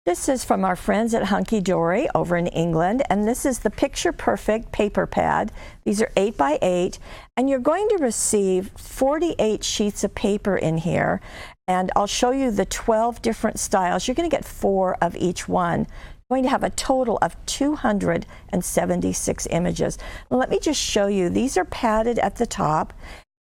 This is from our friends at Hunkydory over in England, and this is the Picture Perfect paper pad. These are 8 by 8, and you're going to receive 48 sheets of paper in here, and I'll show you the 12 different styles. You're going to get 4 of each one. You're going to have a total of 276 images. Now, let me just show you. These are padded at the top.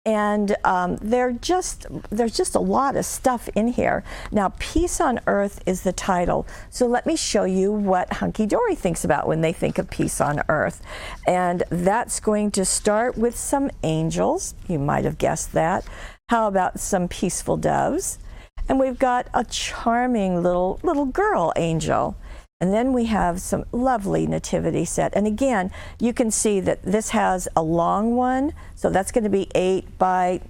And there's just a lot of stuff in here. Now, Peace on Earth is the title. So let me show you what Hunkydory thinks about when they think of Peace on Earth. And that's going to start with some angels. You might have guessed that. How about some peaceful doves? And we've got a charming little girl angel. And then we have some lovely nativity set. And again, you can see that this has a long one, so that's going to be 8 by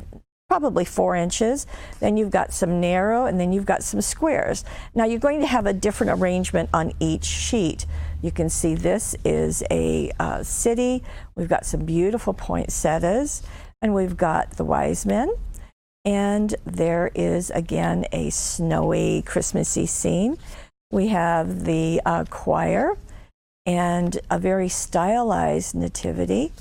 probably 4 inches. Then you've got some narrow, and then you've got some squares. Now you're going to have a different arrangement on each sheet. You can see this is a city. We've got some beautiful poinsettias, and we've got the wise men. And there is, again, a snowy, Christmassy scene. We have the choir and a very stylized nativity.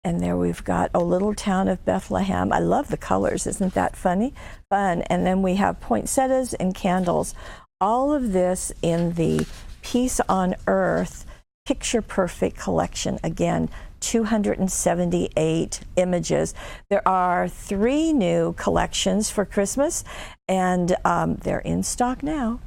And there we've got a little town of Bethlehem. I love the colors. Isn't that fun? And then we have poinsettias and candles. All of this in the Peace on Earth Picture Perfect collection. Again, 278 images. There are 3 new collections for Christmas, and they're in stock now.